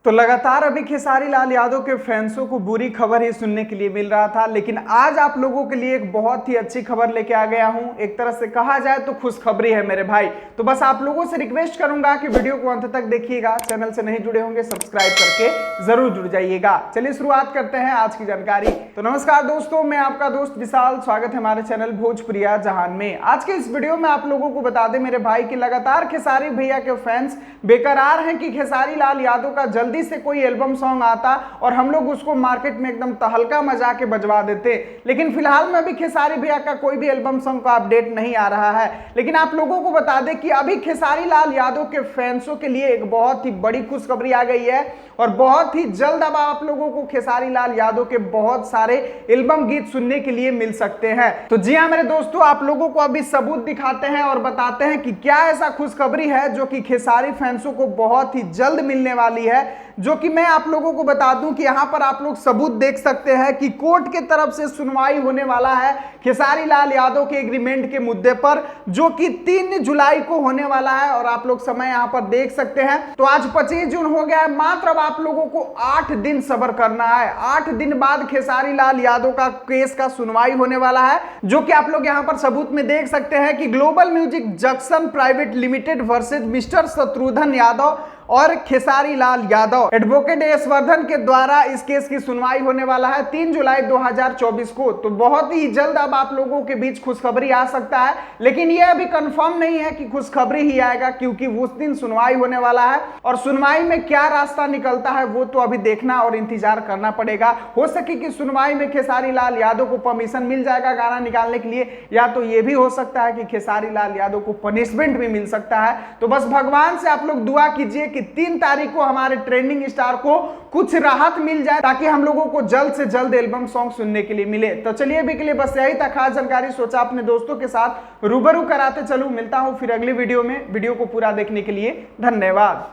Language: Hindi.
तो लगातार अभी खेसारी लाल यादव के फैंसों को बुरी खबर ही सुनने के लिए मिल रहा था, लेकिन आज आप लोगों के लिए एक बहुत ही अच्छी खबर लेके आ गया हूं। एक तरह से कहा जाए तो खुशखबरी है मेरे भाई। तो बस आप लोगों से रिक्वेस्ट करूंगा कि वीडियो को अंत तक देखिएगा। चैनल से नहीं जुड़े होंगे सब्सक्राइब करके जरूर जुड़ जाइएगा। चलिए शुरुआत करते हैं आज की जानकारी। तो नमस्कार दोस्तों, मैं आपका दोस्त विशाल, स्वागत है हमारे चैनल भोजपुरिया जहान में। आज के इस वीडियो में आप लोगों को बता दें मेरे भाई कि लगातार खेसारी भैया के फैंस बेकरार हैं कि खेसारी लाल यादव का जल्दी से कोई एल्बम सॉन्ग आता और हम लोग उसको मार्केट में एकदम तहलका मचा के बजवा देते। लेकिन फिलहाल में अभी खेसारी भैया का कोई भी एल्बम सॉन्ग का अपडेट नहीं आ रहा है। लेकिन आप लोगों को बता दें कि अभी खेसारी लाल यादव के फैंसों के लिए एक बहुत ही बड़ी खुशखबरी आ गई है और बहुत ही जल्द अब आप लोगों को खेसारी लाल यादव के बहुत सारे एल्बम गीत सुनने के लिए मिल सकते हैं। तो जी हाँ मेरे दोस्तों, आप लोगों को अभी सबूत दिखाते हैं और बताते हैं कि क्या ऐसा खुशखबरी है जो कि खेसारी फैंसों को बहुत ही जल्द मिलने वाली है। जो कि मैं आप लोगों को बता दूं कि यहां पर आप लोग सबूत देख सकते हैं कि कोर्ट के तरफ से सुनवाई होने वाला है खेसारी लाल यादव के एग्रीमेंट के मुद्दे पर, जो कि 3 जुलाई को होने वाला है। और आप लोग समय यहां पर देख सकते हैं। तो आज 25 जून हो गया है, मात्र अब आप लोगों को 8 दिन सब्र करना है। 8 दिन बाद खेसारी लाल यादव का केस का सुनवाई होने वाला है, जो कि आप लोग यहां पर सबूत में देख सकते हैं कि global music junction private limited versus mister Shatrughan Yadav और खेसारी लाल यादव। एडवोकेट एस वर्धन के द्वारा इस केस की सुनवाई होने वाला है 3 जुलाई 2024 को। तो बहुत ही जल्द अब आप लोगों के बीच खुशखबरी आ सकता है, लेकिन यह अभी कंफर्म नहीं है कि खुशखबरी ही आएगा, क्योंकि उस दिन सुनवाई होने वाला है और सुनवाई में क्या रास्ता निकलता है वो तो अभी देखना और इंतजार करना पड़ेगा। हो सके कि सुनवाई में खेसारी लाल यादव को परमिशन मिल जाएगा गाना निकालने के लिए, या तो यह भी हो सकता है कि खेसारी लाल यादव को पनिशमेंट भी मिल सकता है। तो बस भगवान से आप लोग दुआ कीजिए कि 3 तारीख को हमारे ट्रेंडिंग स्टार को कुछ राहत मिल जाए, ताकि हम लोगों को जल्द से जल्द एल्बम सॉन्ग सुनने के लिए मिले। तो चलिए अभी के लिए बस यही था खास जानकारी, सोचा अपने दोस्तों के साथ रूबरू कराते चलूं। मिलता हूं फिर अगली वीडियो में। वीडियो को पूरा देखने के लिए धन्यवाद।